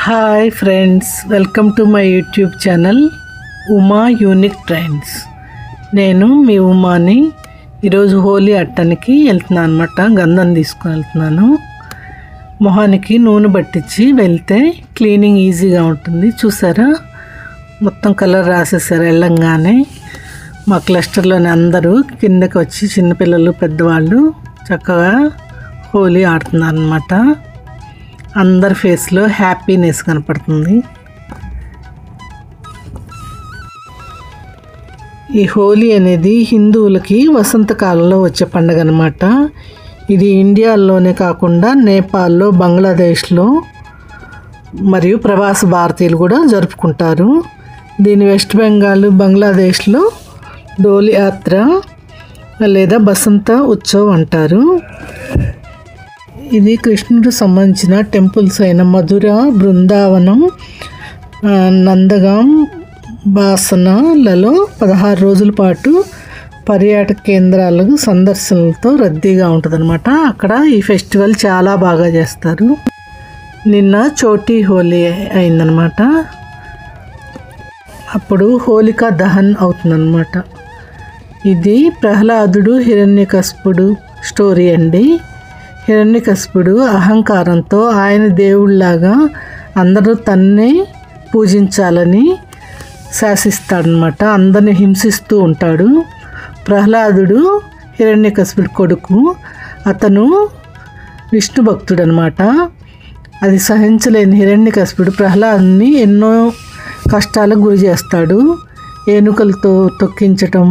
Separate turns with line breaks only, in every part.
Hi friends, welcome to my YouTube channel Uma unique trends. నేను మీ ఉమాని. ఈరోజు హోలీ అట్టనికి వెళ్తున్నాను అనమాట. గంధం తీసుకుని వెళ్తున్నాను. మొహానికి నూనె పట్టించి వెళ్తే క్లీనింగ్ ఈజీగా ఉంటుంది. చూసారా, మొత్తం కలర్ రాసేసారు వెళ్ళంగానే. మా క్లస్టర్లోని అందరూ కిందకి వచ్చి చిన్నపిల్లలు పెద్దవాళ్ళు చక్కగా హోలీ ఆడుతున్నారు అన్నమాట. అందరి ఫేస్లో హ్యాపీనెస్ కనపడుతుంది. ఈ హోలీ అనేది హిందువులకి వసంతకాలంలో వచ్చే పండుగ అన్నమాట. ఇది ఇండియాలోనే కాకుండా నేపాల్లో, బంగ్లాదేశ్లో మరియు ప్రవాస భారతీయులు కూడా జరుపుకుంటారు. దీని వెస్ట్ బెంగాల్, బంగ్లాదేశ్లో డోలి యాత్ర లేదా బసంత ఉత్సవ్ అంటారు. ఇది కృష్ణుడు సంబంధించిన టెంపుల్స్ అయిన మధుర, బృందావనం, నందగాం, బాసనలలో 16 రోజుల పాటు పర్యాటక కేంద్రాలు సందర్శనలతో రద్దీగా ఉంటుందన్నమాట. అక్కడ ఈ ఫెస్టివల్ చాలా బాగా చేస్తారు. నిన్న చోటీ హోలీ అయిందనమాట. అప్పుడు హోలికా దహన్ అవుతుందన్నమాట. ఇది ప్రహ్లాదుడు, హిరణ్యకశిపుడు స్టోరీ అండి. హిరణ్యకశిపుడు అహంకారంతో ఆయన దేవుళ్లాగా అందరూ తన్నే పూజించాలని శాసిస్తాడనమాట. అందరిని హింసిస్తూ ఉంటాడు. ప్రహ్లాదుడు హిరణ్యకశిపుడు కొడుకు. అతను విష్ణు భక్తుడు అనమాట. అది సహించలేని హిరణ్యకశిపుడు ప్రహ్లాదుని ఎన్నో కష్టాలకు గురి చేస్తాడు. ఏనుకలతో తొక్కించటం,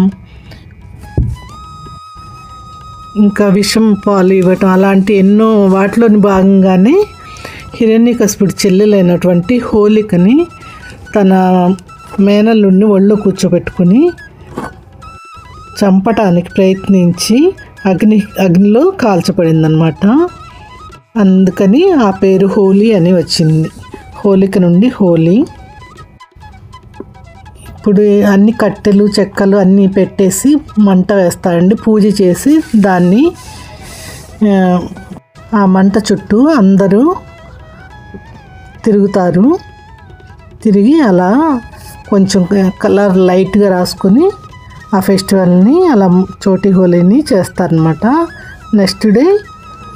ఇంకా విషం పాలు ఇవ్వటం, అలాంటి ఎన్నో వాటిలోని భాగంగానే హిరణ్యకశిపుడి చెల్లెలైనటువంటి హోలికని తన మేనల్లుడిని ఒళ్ళో కూర్చోబెట్టుకుని చంపటానికి ప్రయత్నించి అగ్నిలో కాల్చబడిందనమాట. అందుకని ఆ పేరు హోలీ అని వచ్చింది. హోలిక నుండి హోలీ. ఇప్పుడు అన్ని కట్టెలు, చెక్కలు అన్నీ పెట్టేసి మంట వేస్తారండి. పూజ చేసి దాన్ని ఆ మంట చుట్టూ అందరూ తిరుగుతారు. తిరిగి అలా కొంచెం కలర్ లైట్గా రాసుకొని ఆ ఫెస్టివల్ని అలా చోటీ హోలీని చేస్తారనమాట. నెక్స్ట్ డే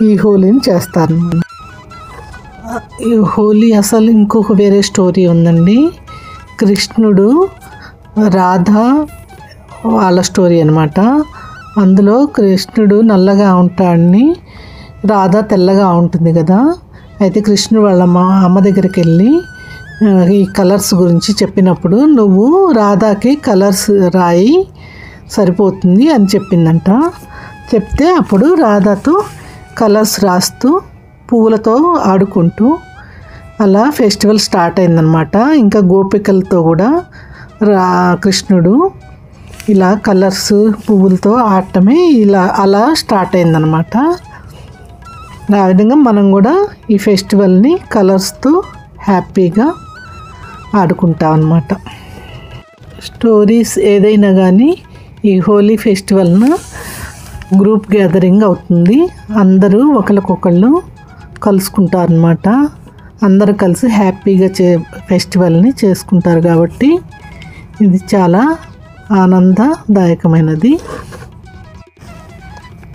ఈ హోలీని చేస్తారన్నమాట. ఈ హోలీ అసలు ఇంకొక వేరే స్టోరీ ఉందండి. కృష్ణుడు, రాధ వాళ్ళ స్టోరీ అనమాట. అందులో కృష్ణుడు నల్లగా ఉంటాడని, రాధ తెల్లగా ఉంటుంది కదా. అయితే కృష్ణుడు వాళ్ళ అమ్మ దగ్గరికి వెళ్ళి ఈ కలర్స్ గురించి చెప్పినప్పుడు, నువ్వు రాధాకి కలర్స్ రాయి సరిపోతుంది అని చెప్పిందంట. చెప్తే అప్పుడు రాధాతో కలర్స్ రాస్తూ పువ్వులతో ఆడుకుంటూ అలా ఫెస్టివల్ స్టార్ట్ అయిందనమాట. ఇంకా గోపికలతో కూడా కృష్ణుడు ఇలా కలర్స్ పువ్వులతో ఆడటమే అలా స్టార్ట్ అయిందనమాట. ఆ విధంగా మనం కూడా ఈ ఫెస్టివల్ని కలర్స్తో హ్యాపీగా ఆడుకుంటాం అన్నమాట. స్టోరీస్ ఏదైనా కానీ ఈ హోలీ ఫెస్టివల్ను గ్రూప్ గ్యాదరింగ్ అవుతుంది. అందరూ ఒకరికొకళ్ళు కలుసుకుంటారనమాట. అందరూ కలిసి హ్యాపీగా ఫెస్టివల్ని చేసుకుంటారు కాబట్టి ఇది చాలా ఆనందదాయకమైనది.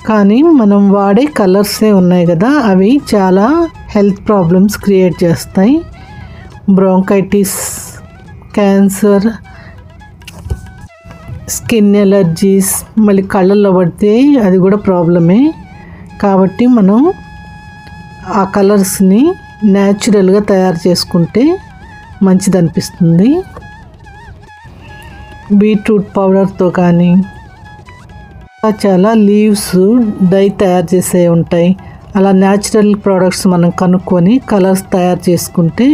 కానీ మనం వాడే కలర్సే ఉన్నాయి కదా, అవి చాలా హెల్త్ ప్రాబ్లమ్స్ క్రియేట్ చేస్తాయి. బ్రోంకైటిస్, క్యాన్సర్, స్కిన్ ఎలర్జీస్, మళ్ళీ కళ్ళల్లో పడితే అది కూడా ప్రాబ్లమే. కాబట్టి మనం ఆ కలర్స్ని న్యాచురల్గా తయారు చేసుకుంటే మంచిది అనిపిస్తుంది. బీట్రూట్ పౌడర్తో కానీ చాలా లీవ్స్ డై తయారు చేసే ఉంటాయి. అలా న్యాచురల్ ప్రోడక్ట్స్ మనం కనుక్కొని కలర్స్ తయారు చేసుకుంటే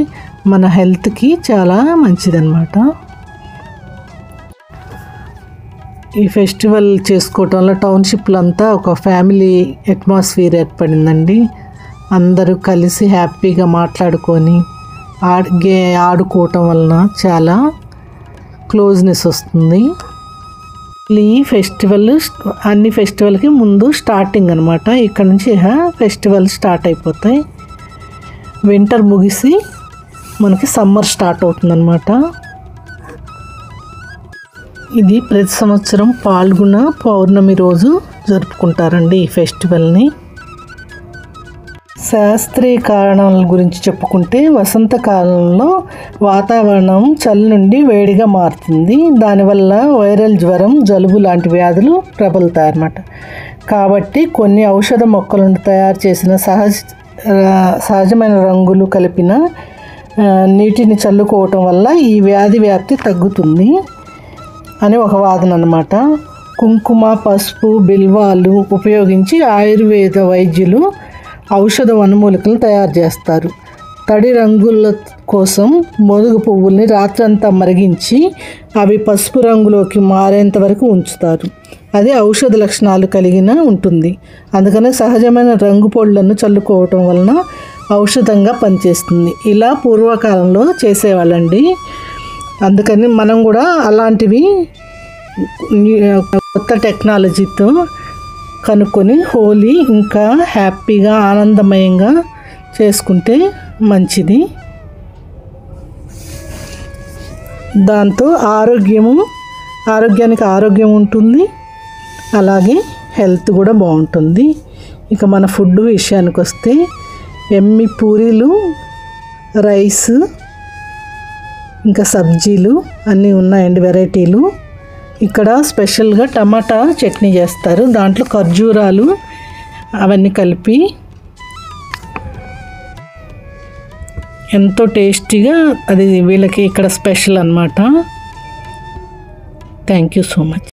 మన హెల్త్కి చాలా మంచిదన్నమాట. ఈ ఫెస్టివల్ చేసుకోవటం వల్ల టౌన్షిప్లో అంతా ఒక ఫ్యామిలీ అట్మాస్ఫియర్ ఏర్పడిందండి. అందరూ కలిసి హ్యాపీగా మాట్లాడుకొని ఆడుకోవటం వలన చాలా క్లోజ్నెస్ వస్తుంది. ఈ ఫెస్టివల్ అన్ని ఫెస్టివల్కి ముందు స్టార్టింగ్ అనమాట. ఇక్కడ నుంచి ఫెస్టివల్ స్టార్ట్ అయిపోతాయి. వింటర్ ముగిసి మనకి సమ్మర్ స్టార్ట్ అవుతుందన్నమాట. ఇది ప్రతి సంవత్సరం పాల్గొన పౌర్ణమి రోజు జరుపుకుంటారండి ఈ ఫెస్టివల్ని. శాస్త్రీయ కారణాల గురించి చెప్పుకుంటే వసంతకాలంలో వాతావరణం చలి నుండి వేడిగా మారుతుంది. దానివల్ల వైరల్ జ్వరం, జలుబు లాంటి వ్యాధులు ప్రబలుతాయన్నమాట. కాబట్టి కొన్ని ఔషధ మొక్కల నుండి తయారు చేసిన సహజమైన రంగులు కలిపిన నీటిని చల్లుకోవటం వల్ల ఈ వ్యాధి వ్యాప్తి తగ్గుతుంది అని ఒక వాదన అన్నమాట. కుంకుమ, పసుపు, బిల్వాలు ఉపయోగించి ఆయుర్వేద వైద్యులు ఔషధ వనమూలికలను తయారు చేస్తారు. తడి రంగుల కోసం మోదుగు పువ్వుల్ని రాత్రంతా మరిగించి అవి పసుపు రంగులోకి మారేంత వరకు ఉంచుతారు. అది ఔషధ లక్షణాలు కలిగిన ఉంటుంది. అందుకనే సహజమైన రంగు పొడులను చల్లుకోవటం వలన ఔషధంగా పనిచేస్తుంది. ఇలా పూర్వకాలంలో చేసేవాళ్ళండి. అందుకని మనం కూడా అలాంటివి కొత్త టెక్నాలజీతో కనుక్కొని హోలీ ఇంకా హ్యాపీగా ఆనందమయంగా చేసుకుంటే మంచిది. దాంతో ఆరోగ్యానికి ఆరోగ్యం ఉంటుంది, అలాగే హెల్త్ కూడా బాగుంటుంది. ఇక మన ఫుడ్ విషయానికి వస్తే ఎమ్మి పూరీలు, రైస్, ఇంకా సబ్జీలు అన్నీ ఉన్నాయండి వెరైటీలు. ఇక్కడ స్పెషల్గా టమాటా చట్నీ చేస్తారు. దాంట్లో ఖర్జూరాలు అవన్నీ కలిపి ఎంతో టేస్టీగా, అది వీళ్ళకి ఇక్కడ స్పెషల్ అన్నమాట. Thank you so much.